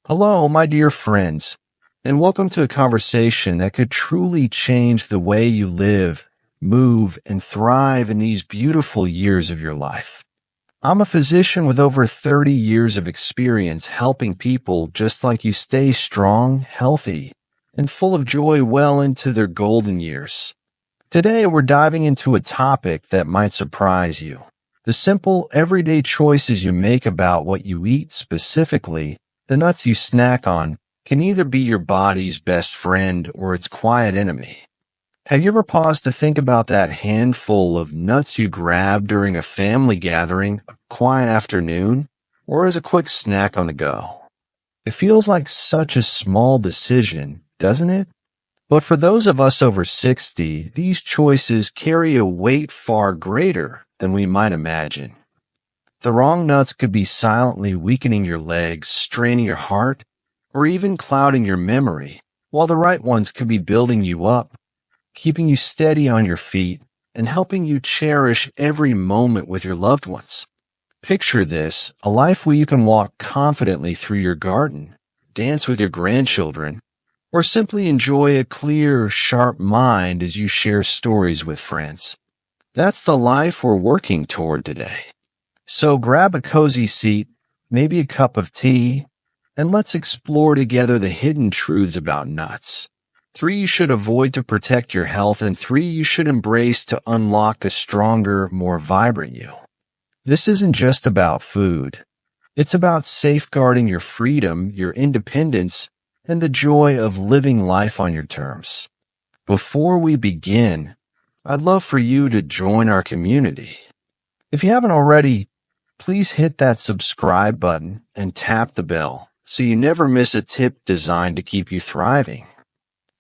Hello, my dear friends, and welcome to a conversation that could truly change the way you live, move, and thrive in these beautiful years of your life. I'm a physician with over 30 years of experience helping people just like you stay strong, healthy, and full of joy well into their golden years. Today, we're diving into a topic that might surprise you. The simple, everyday choices you make about what you eat specifically, the nuts you snack on, can either be your body's best friend or its quiet enemy. Have you ever paused to think about that handful of nuts you grab during a family gathering, a quiet afternoon, or as a quick snack on the go? It feels like such a small decision, doesn't it? But for those of us over 60, these choices carry a weight far greater than we might imagine. The wrong nuts could be silently weakening your legs, straining your heart, or even clouding your memory, while the right ones could be building you up, keeping you steady on your feet, and helping you cherish every moment with your loved ones. Picture this, a life where you can walk confidently through your garden, dance with your grandchildren, or simply enjoy a clear, sharp mind as you share stories with friends. That's the life we're working toward today. So grab a cozy seat, maybe a cup of tea, and let's explore together the hidden truths about nuts. 3 you should avoid to protect your health, and 3 you should embrace to unlock a stronger, more vibrant you. This isn't just about food. It's about safeguarding your freedom, your independence, and the joy of living life on your terms. Before we begin, I'd love for you to join our community. If you haven't already, please hit that subscribe button and tap the bell so you never miss a tip designed to keep you thriving.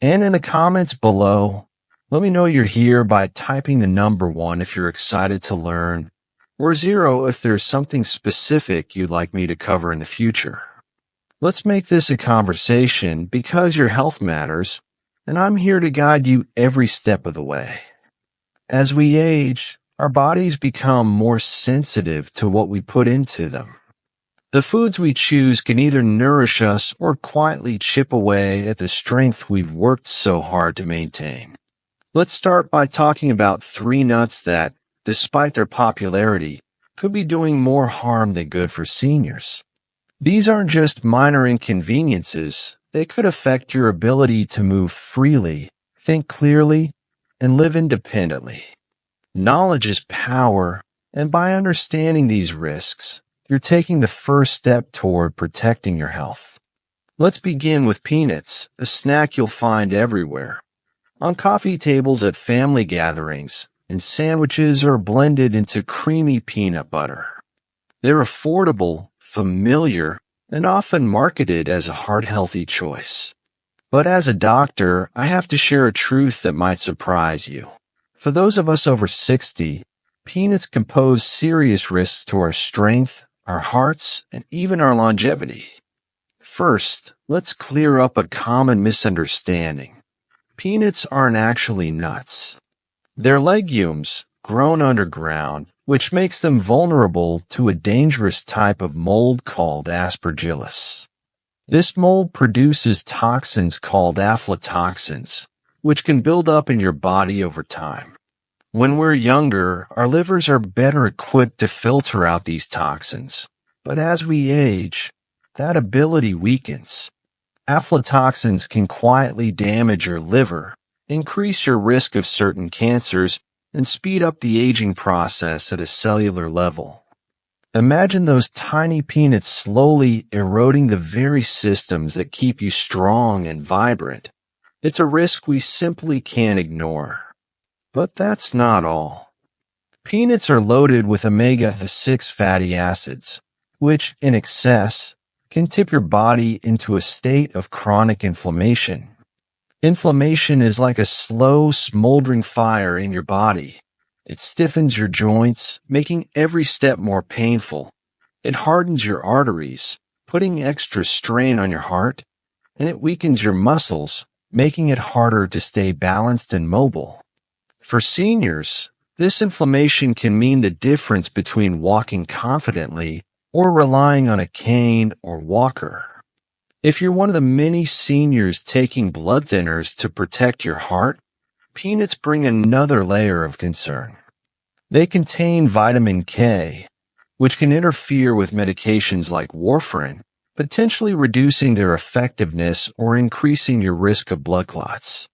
And in the comments below, let me know you're here by typing the number 1 if you're excited to learn, or 0 if there's something specific you'd like me to cover in the future. Let's make this a conversation because your health matters, and I'm here to guide you every step of the way. As we age, our bodies become more sensitive to what we put into them. The foods we choose can either nourish us or quietly chip away at the strength we've worked so hard to maintain. Let's start by talking about 3 nuts that, despite their popularity, could be doing more harm than good for seniors. These aren't just minor inconveniences. They could affect your ability to move freely, think clearly, and live independently. Knowledge is power, and by understanding these risks, you're taking the first step toward protecting your health. Let's begin with peanuts, a snack you'll find everywhere. On coffee tables at family gatherings, and sandwiches are blended into creamy peanut butter. They're affordable, familiar, and often marketed as a heart-healthy choice. But as a doctor, I have to share a truth that might surprise you. For those of us over 60, peanuts can pose serious risks to our strength, our hearts, and even our longevity. First, let's clear up a common misunderstanding. Peanuts aren't actually nuts. They're legumes grown underground, which makes them vulnerable to a dangerous type of mold called aspergillus. This mold produces toxins called aflatoxins, which can build up in your body over time. When we're younger, our livers are better equipped to filter out these toxins, but as we age, that ability weakens. Aflatoxins can quietly damage your liver, increase your risk of certain cancers, and speed up the aging process at a cellular level. Imagine those tiny peanuts slowly eroding the very systems that keep you strong and vibrant. It's a risk we simply can't ignore. But that's not all. Peanuts are loaded with omega-6 fatty acids, which, in excess, can tip your body into a state of chronic inflammation. Inflammation is like a slow, smoldering fire in your body. It stiffens your joints, making every step more painful. It hardens your arteries, putting extra strain on your heart, and it weakens your muscles, making it harder to stay balanced and mobile. For seniors, this inflammation can mean the difference between walking confidently or relying on a cane or walker. If you're one of the many seniors taking blood thinners to protect your heart, peanuts bring another layer of concern. They contain vitamin K, which can interfere with medications like warfarin, potentially reducing their effectiveness or increasing your risk of blood clots.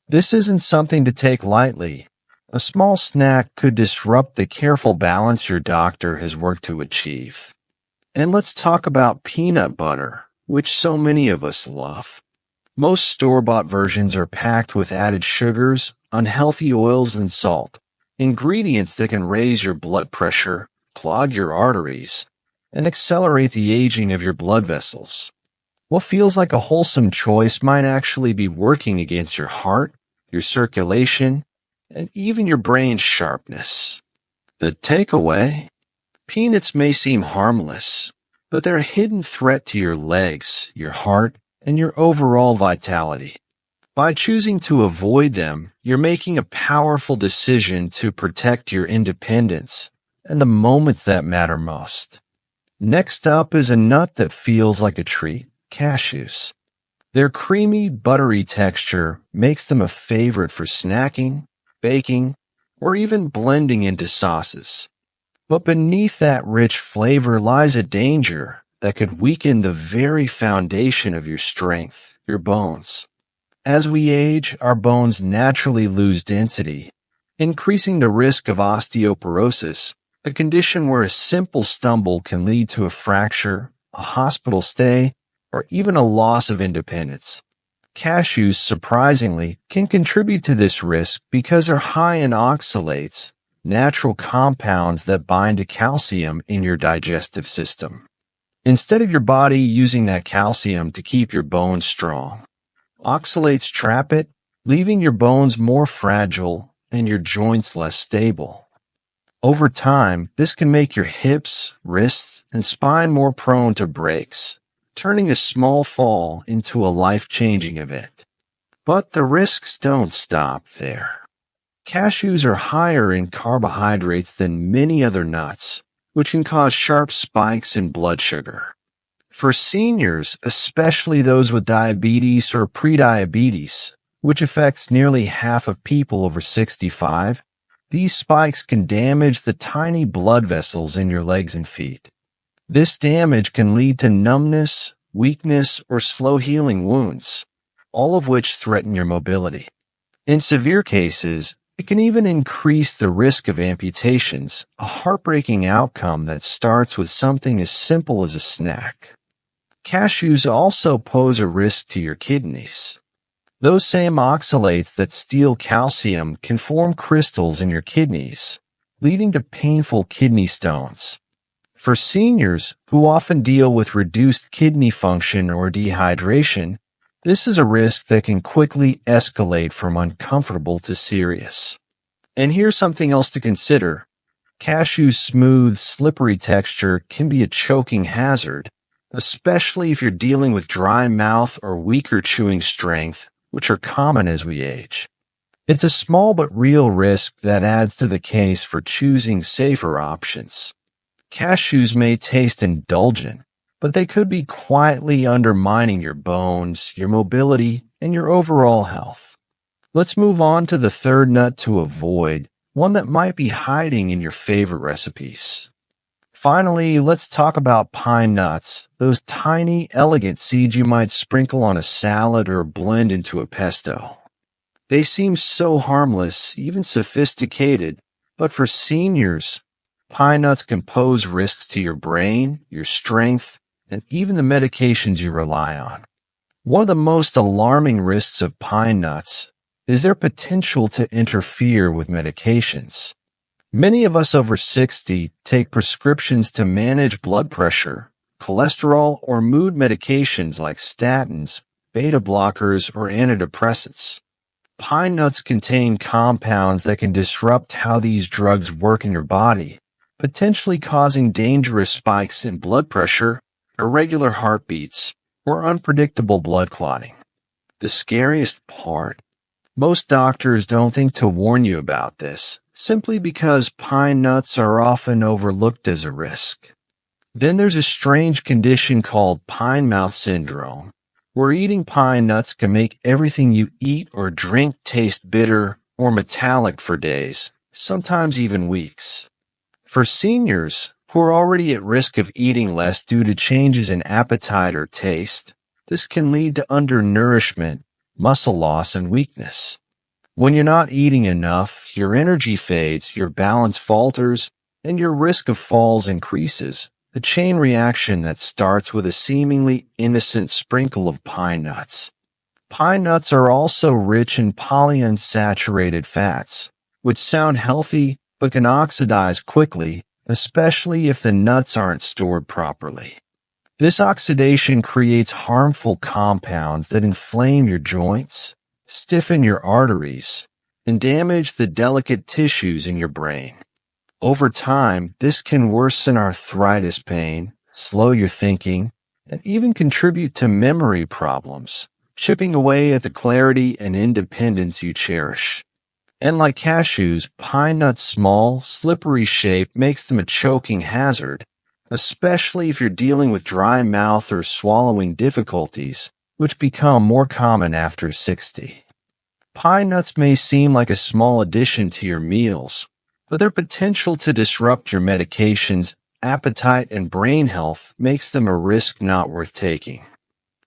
This isn't something to take lightly. A small snack could disrupt the careful balance your doctor has worked to achieve. And let's talk about peanut butter, which so many of us love. Most store-bought versions are packed with added sugars, unhealthy oils, and salt, ingredients that can raise your blood pressure, clog your arteries, and accelerate the aging of your blood vessels. What feels like a wholesome choice might actually be working against your heart, your circulation, and even your brain's sharpness. The takeaway? Peanuts may seem harmless, but they're a hidden threat to your legs, your heart, and your overall vitality. By choosing to avoid them, you're making a powerful decision to protect your independence and the moments that matter most. Next up is a nut that feels like a treat, cashews. Their creamy, buttery texture makes them a favorite for snacking, baking, or even blending into sauces. But beneath that rich flavor lies a danger that could weaken the very foundation of your strength, your bones. As we age, our bones naturally lose density, increasing the risk of osteoporosis, a condition where a simple stumble can lead to a fracture, a hospital stay, or even a loss of independence. Cashews, surprisingly, can contribute to this risk because they're high in oxalates, natural compounds that bind to calcium in your digestive system. Instead of your body using that calcium to keep your bones strong, oxalates trap it, leaving your bones more fragile and your joints less stable. Over time, this can make your hips, wrists, and spine more prone to breaks, turning a small fall into a life-changing event. But the risks don't stop there. Cashews are higher in carbohydrates than many other nuts, which can cause sharp spikes in blood sugar. For seniors, especially those with diabetes or prediabetes, which affects nearly half of people over 65, these spikes can damage the tiny blood vessels in your legs and feet. This damage can lead to numbness, weakness, or slow-healing wounds, all of which threaten your mobility. In severe cases, it can even increase the risk of amputations, a heartbreaking outcome that starts with something as simple as a snack. Cashews also pose a risk to your kidneys. Those same oxalates that steal calcium can form crystals in your kidneys, leading to painful kidney stones. For seniors who often deal with reduced kidney function or dehydration, this is a risk that can quickly escalate from uncomfortable to serious. And here's something else to consider. Cashew's smooth, slippery texture can be a choking hazard, especially if you're dealing with dry mouth or weaker chewing strength, which are common as we age. It's a small but real risk that adds to the case for choosing safer options. Cashews may taste indulgent, but they could be quietly undermining your bones, your mobility, and your overall health. Let's move on to the third nut to avoid, one that might be hiding in your favorite recipes. Finally, let's talk about pine nuts, those tiny, elegant seeds you might sprinkle on a salad or blend into a pesto. They seem so harmless, even sophisticated, but for seniors, pine nuts can pose risks to your brain, your strength, and even the medications you rely on. One of the most alarming risks of pine nuts is their potential to interfere with medications. Many of us over 60 take prescriptions to manage blood pressure, cholesterol, or mood medications like statins, beta blockers, or antidepressants. Pine nuts contain compounds that can disrupt how these drugs work in your body, potentially causing dangerous spikes in blood pressure, irregular heartbeats, or unpredictable blood clotting. The scariest part? Most doctors don't think to warn you about this, simply because pine nuts are often overlooked as a risk. Then there's a strange condition called pine mouth syndrome, where eating pine nuts can make everything you eat or drink taste bitter or metallic for days, sometimes even weeks. For seniors who are already at risk of eating less due to changes in appetite or taste, this can lead to undernourishment, muscle loss, and weakness. When you're not eating enough, your energy fades, your balance falters, and your risk of falls increases, a chain reaction that starts with a seemingly innocent sprinkle of pine nuts. Pine nuts are also rich in polyunsaturated fats, which sound healthy but can oxidize quickly, especially if the nuts aren't stored properly. This oxidation creates harmful compounds that inflame your joints, stiffen your arteries, and damage the delicate tissues in your brain. Over time, this can worsen arthritis pain, slow your thinking, and even contribute to memory problems, chipping away at the clarity and independence you cherish. And like cashews, pine nuts' small, slippery shape makes them a choking hazard, especially if you're dealing with dry mouth or swallowing difficulties, which become more common after 60. Pine nuts may seem like a small addition to your meals, but their potential to disrupt your medications, appetite, and brain health makes them a risk not worth taking.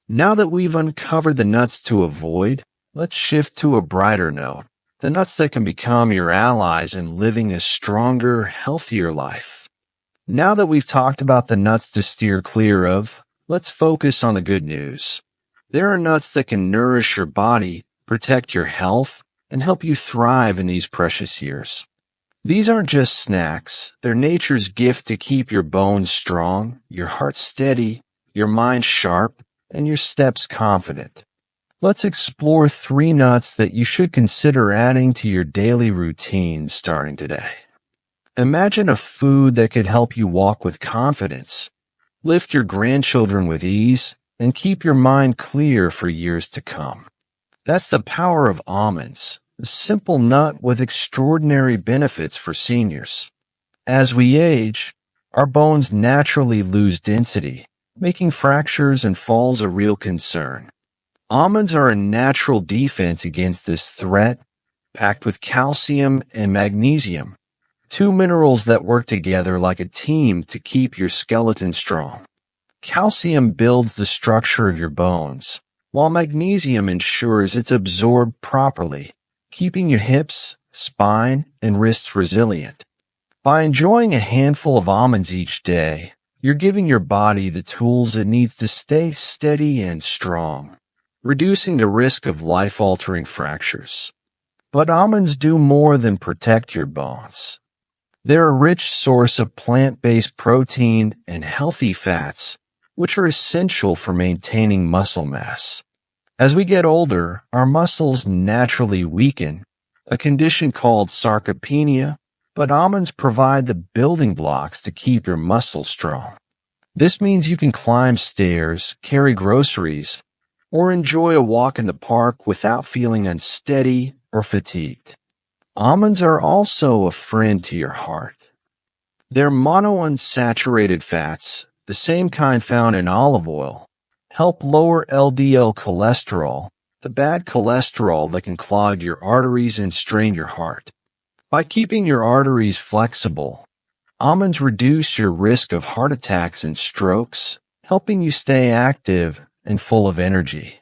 Now that we've uncovered the nuts to avoid, let's shift to a brighter note. The nuts that can become your allies in living a stronger, healthier life. Now that we've talked about the nuts to steer clear of, let's focus on the good news. There are nuts that can nourish your body, protect your health, and help you thrive in these precious years. These aren't just snacks. They're nature's gift to keep your bones strong, your heart steady, your mind sharp, and your steps confident. Let's explore 3 nuts that you should consider adding to your daily routine starting today. Imagine a food that could help you walk with confidence, lift your grandchildren with ease, and keep your mind clear for years to come. That's the power of almonds, a simple nut with extraordinary benefits for seniors. As we age, our bones naturally lose density, making fractures and falls a real concern. Almonds are a natural defense against this threat, packed with calcium and magnesium, 2 minerals that work together like a team to keep your skeleton strong. Calcium builds the structure of your bones, while magnesium ensures it's absorbed properly, keeping your hips, spine, and wrists resilient. By enjoying a handful of almonds each day, you're giving your body the tools it needs to stay steady and strong, reducing the risk of life-altering fractures. But almonds do more than protect your bones. They're a rich source of plant-based protein and healthy fats, which are essential for maintaining muscle mass. As we get older, our muscles naturally weaken, a condition called sarcopenia, but almonds provide the building blocks to keep your muscles strong. This means you can climb stairs, carry groceries, or enjoy a walk in the park without feeling unsteady or fatigued. Almonds are also a friend to your heart. Their monounsaturated fats, the same kind found in olive oil, help lower LDL cholesterol, the bad cholesterol that can clog your arteries and strain your heart. By keeping your arteries flexible, almonds reduce your risk of heart attacks and strokes, helping you stay active and full of energy.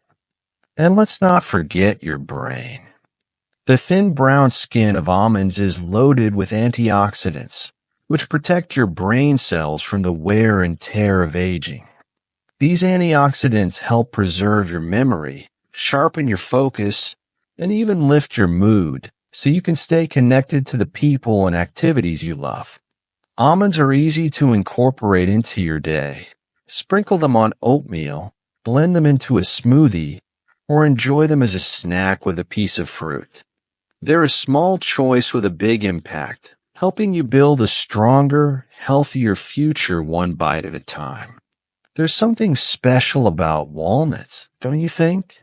And let's not forget your brain. The thin brown skin of almonds is loaded with antioxidants, which protect your brain cells from the wear and tear of aging. These antioxidants help preserve your memory, sharpen your focus, and even lift your mood so you can stay connected to the people and activities you love. Almonds are easy to incorporate into your day. Sprinkle them on oatmeal, blend them into a smoothie, or enjoy them as a snack with a piece of fruit. They're a small choice with a big impact, helping you build a stronger, healthier future one bite at a time. There's something special about walnuts, don't you think?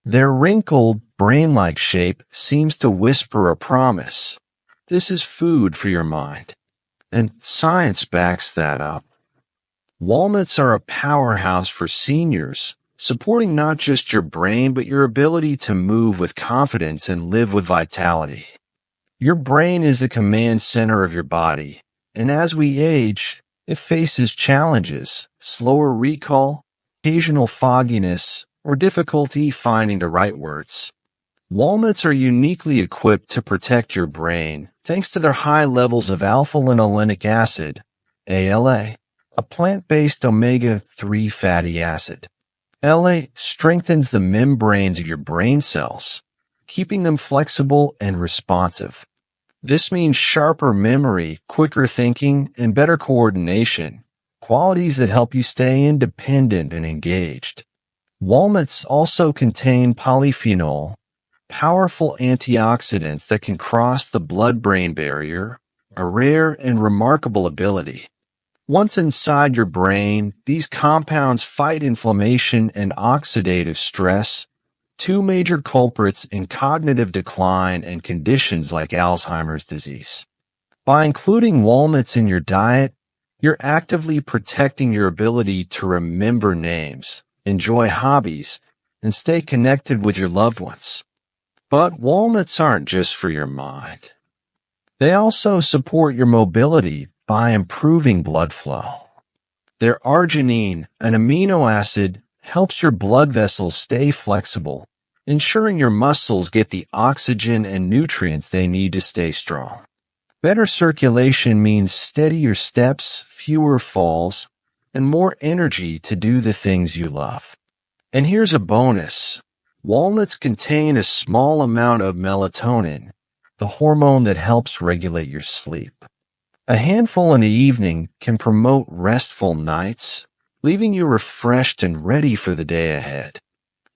Their wrinkled, brain-like shape seems to whisper a promise. This is food for your mind. And science backs that up. Walnuts are a powerhouse for seniors, supporting not just your brain, but your ability to move with confidence and live with vitality. Your brain is the command center of your body, and as we age, it faces challenges, slower recall, occasional fogginess, or difficulty finding the right words. Walnuts are uniquely equipped to protect your brain thanks to their high levels of alpha-linolenic acid, ALA, a plant-based omega-3 fatty acid. ALA strengthens the membranes of your brain cells, keeping them flexible and responsive. This means sharper memory, quicker thinking, and better coordination, qualities that help you stay independent and engaged. Walnuts also contain polyphenol, powerful antioxidants that can cross the blood-brain barrier, a rare and remarkable ability. Once inside your brain, these compounds fight inflammation and oxidative stress, two major culprits in cognitive decline and conditions like Alzheimer's disease. By including walnuts in your diet, you're actively protecting your ability to remember names, enjoy hobbies, and stay connected with your loved ones. But walnuts aren't just for your mind. They also support your mobility by improving blood flow. Their arginine, an amino acid, helps your blood vessels stay flexible, ensuring your muscles get the oxygen and nutrients they need to stay strong. Better circulation means steadier steps, fewer falls, and more energy to do the things you love. And here's a bonus. Walnuts contain a small amount of melatonin, the hormone that helps regulate your sleep. A handful in the evening can promote restful nights, leaving you refreshed and ready for the day ahead.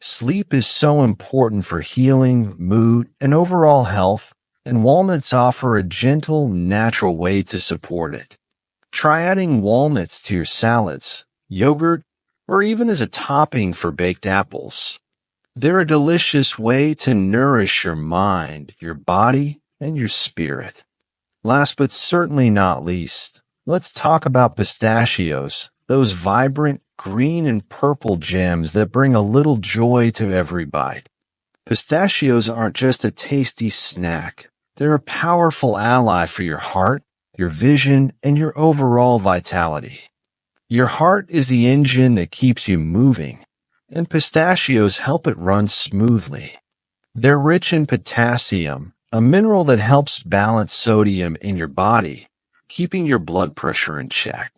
Sleep is so important for healing, mood, and overall health, and walnuts offer a gentle, natural way to support it. Try adding walnuts to your salads, yogurt, or even as a topping for baked apples. They're a delicious way to nourish your mind, your body, and your spirit. Last but certainly not least, let's talk about pistachios, those vibrant green and purple gems that bring a little joy to every bite. Pistachios aren't just a tasty snack. They're a powerful ally for your heart, your vision, and your overall vitality. Your heart is the engine that keeps you moving, and pistachios help it run smoothly. They're rich in potassium, a mineral that helps balance sodium in your body, keeping your blood pressure in check.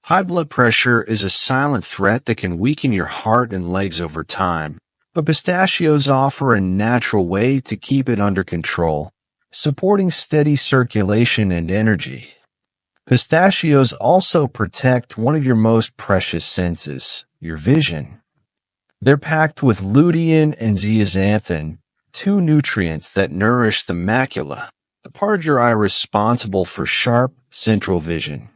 High blood pressure is a silent threat that can weaken your heart and legs over time, but pistachios offer a natural way to keep it under control, supporting steady circulation and energy. Pistachios also protect one of your most precious senses, your vision. They're packed with lutein and zeaxanthin, two nutrients that nourish the macula, the part of your eye responsible for sharp central vision.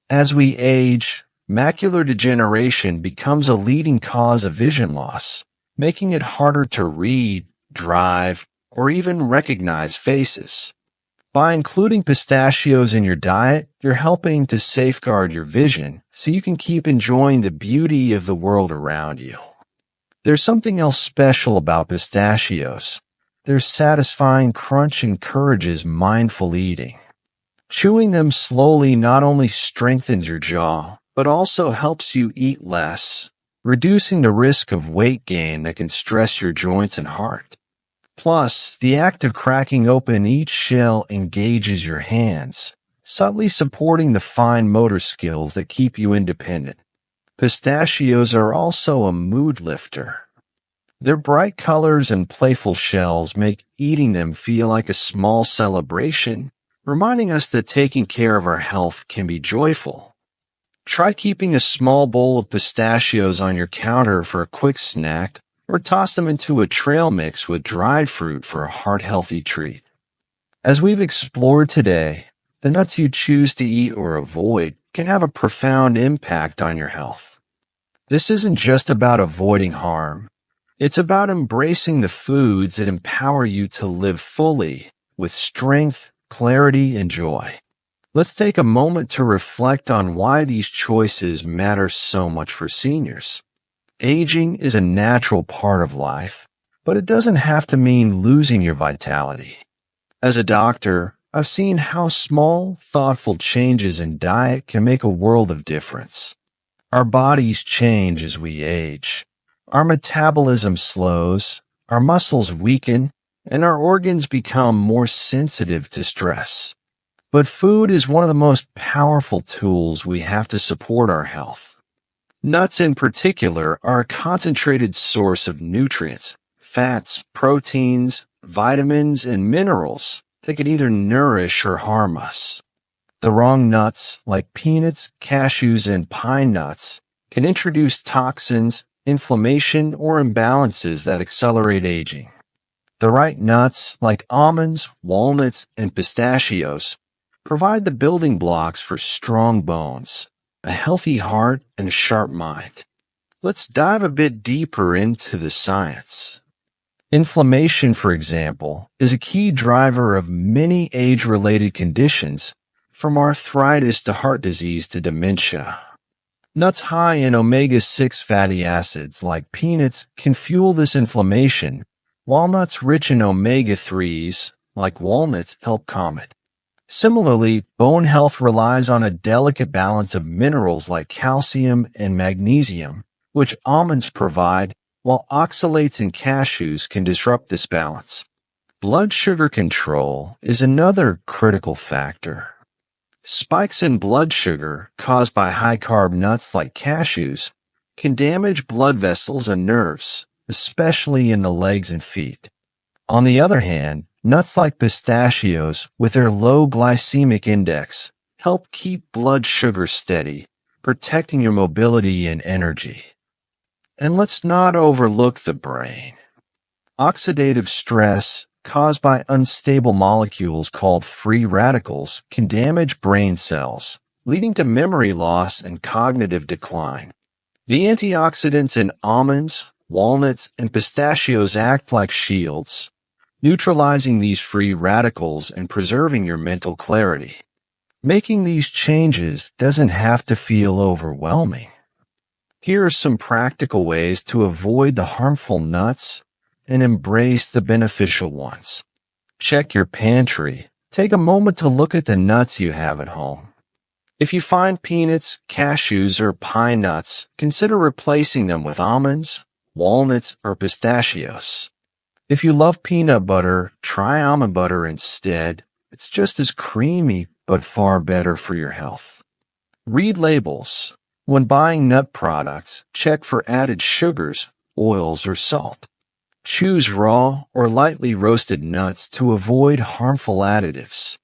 As we age, macular degeneration becomes a leading cause of vision loss, making it harder to read, drive, or even recognize faces. By including pistachios in your diet, you're helping to safeguard your vision so you can keep enjoying the beauty of the world around you. There's something else special about pistachios. Their satisfying crunch encourages mindful eating. Chewing them slowly not only strengthens your jaw, but also helps you eat less, reducing the risk of weight gain that can stress your joints and heart. Plus, the act of cracking open each shell engages your hands, subtly supporting the fine motor skills that keep you independent. Pistachios are also a mood lifter. Their bright colors and playful shells make eating them feel like a small celebration, reminding us that taking care of our health can be joyful. Try keeping a small bowl of pistachios on your counter for a quick snack, or toss them into a trail mix with dried fruit for a heart-healthy treat. As we've explored today, the nuts you choose to eat or avoid can have a profound impact on your health. This isn't just about avoiding harm. It's about embracing the foods that empower you to live fully with strength, clarity, and joy. Let's take a moment to reflect on why these choices matter so much for seniors. Aging is a natural part of life, but it doesn't have to mean losing your vitality. As a doctor, I've seen how small, thoughtful changes in diet can make a world of difference. Our bodies change as we age. Our metabolism slows, our muscles weaken, and our organs become more sensitive to stress. But food is one of the most powerful tools we have to support our health. Nuts in particular are a concentrated source of nutrients, fats, proteins, vitamins, and minerals that can either nourish or harm us. The wrong nuts, like peanuts, cashews, and pine nuts, can introduce toxins, inflammation, or imbalances that accelerate aging. The right nuts, like almonds, walnuts, and pistachios, provide the building blocks for strong bones, a healthy heart, and a sharp mind. Let's dive a bit deeper into the science. Inflammation, for example, is a key driver of many age-related conditions, from arthritis to heart disease to dementia. Nuts high in omega-6 fatty acids like peanuts can fuel this inflammation, while nuts rich in omega-3s like walnuts help calm it. Similarly, bone health relies on a delicate balance of minerals like calcium and magnesium, which almonds provide, while oxalates in cashews can disrupt this balance. Blood sugar control is another critical factor. Spikes in blood sugar caused by high-carb nuts like cashews can damage blood vessels and nerves, especially in the legs and feet. On the other hand, nuts like pistachios, with their low glycemic index, help keep blood sugar steady, protecting your mobility and energy. And let's not overlook the brain. Oxidative stress caused by unstable molecules called free radicals can damage brain cells, leading to memory loss and cognitive decline. The antioxidants in almonds, walnuts, and pistachios act like shields, neutralizing these free radicals and preserving your mental clarity. Making these changes doesn't have to feel overwhelming. Here are some practical ways to avoid the harmful nuts and embrace the beneficial ones. Check your pantry. Take a moment to look at the nuts you have at home. If you find peanuts, cashews, or pine nuts, consider replacing them with almonds, walnuts, or pistachios. If you love peanut butter, try almond butter instead. It's just as creamy, but far better for your health. Read labels. When buying nut products, check for added sugars, oils, or salt. Choose raw or lightly roasted nuts to avoid harmful additives.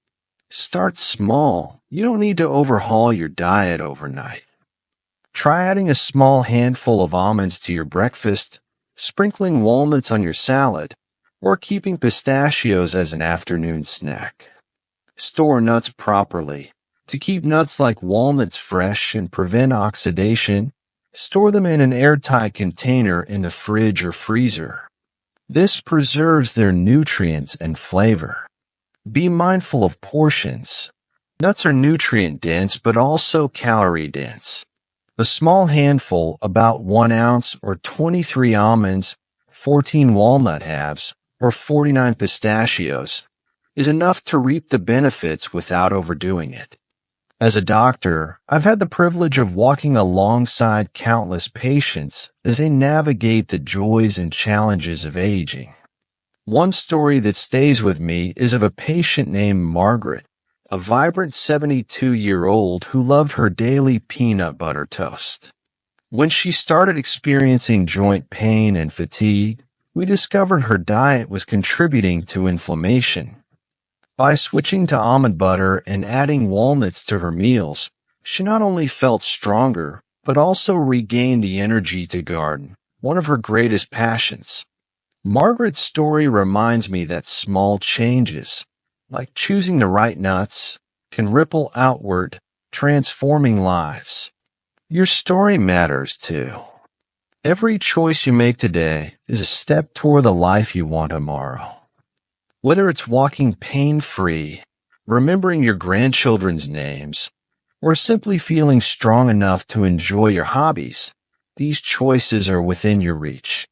Start small. You don't need to overhaul your diet overnight. Try adding a small handful of almonds to your breakfast, sprinkling walnuts on your salad, or keeping pistachios as an afternoon snack. Store nuts properly. To keep nuts like walnuts fresh and prevent oxidation, store them in an airtight container in the fridge or freezer. This preserves their nutrients and flavor. Be mindful of portions. Nuts are nutrient-dense but also calorie-dense. A small handful, about 1 ounce or 23 almonds, 14 walnut halves, or 49 pistachios, is enough to reap the benefits without overdoing it. As a doctor, I've had the privilege of walking alongside countless patients as they navigate the joys and challenges of aging. One story that stays with me is of a patient named Margaret, a vibrant 72-year-old who loved her daily peanut butter toast. When she started experiencing joint pain and fatigue, we discovered her diet was contributing to inflammation. By switching to almond butter and adding walnuts to her meals, she not only felt stronger, but also regained the energy to garden, one of her greatest passions. Margaret's story reminds me that small changes, like choosing the right nuts, can ripple outward, transforming lives. Your story matters too. Every choice you make today is a step toward the life you want tomorrow. Whether it's walking pain-free, remembering your grandchildren's names, or simply feeling strong enough to enjoy your hobbies, these choices are within your reach.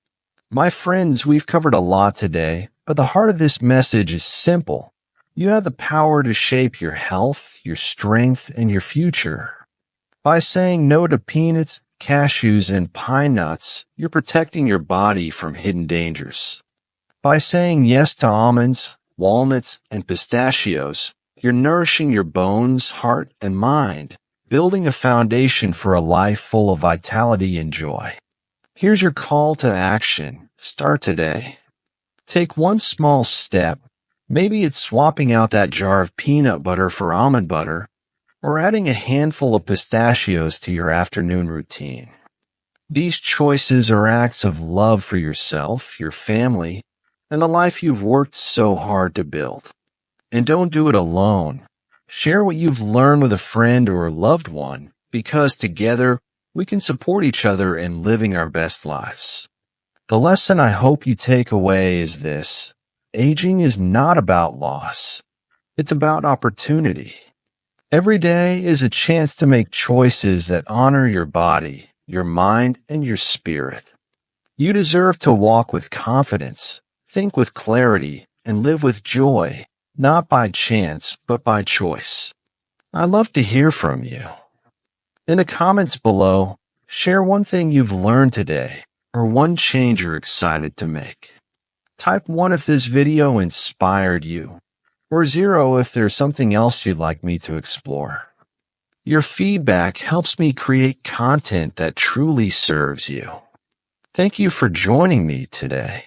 My friends, we've covered a lot today, but the heart of this message is simple. You have the power to shape your health, your strength, and your future. By saying no to peanuts, cashews, and pine nuts, you're protecting your body from hidden dangers. By saying yes to almonds, walnuts, and pistachios, you're nourishing your bones, heart, and mind, building a foundation for a life full of vitality and joy. Here's your call to action. Start today. Take one small step. Maybe it's swapping out that jar of peanut butter for almond butter, or adding a handful of pistachios to your afternoon routine. These choices are acts of love for yourself, your family, and the life you've worked so hard to build. And don't do it alone. Share what you've learned with a friend or a loved one, because together we can support each other in living our best lives. The lesson I hope you take away is this: aging is not about loss. It's about opportunity. Every day is a chance to make choices that honor your body, your mind, and your spirit. You deserve to walk with confidence, think with clarity, and live with joy, not by chance, but by choice. I'd love to hear from you. In the comments below, share one thing you've learned today, or one change you're excited to make. Type 1 if this video inspired you, or 0 if there's something else you'd like me to explore. Your feedback helps me create content that truly serves you. Thank you for joining me today.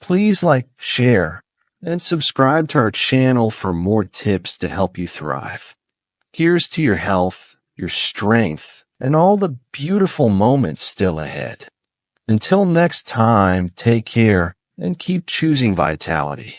Please like, share, and subscribe to our channel for more tips to help you thrive. Here's to your health, your strength, and all the beautiful moments still ahead. Until next time, take care and keep choosing vitality.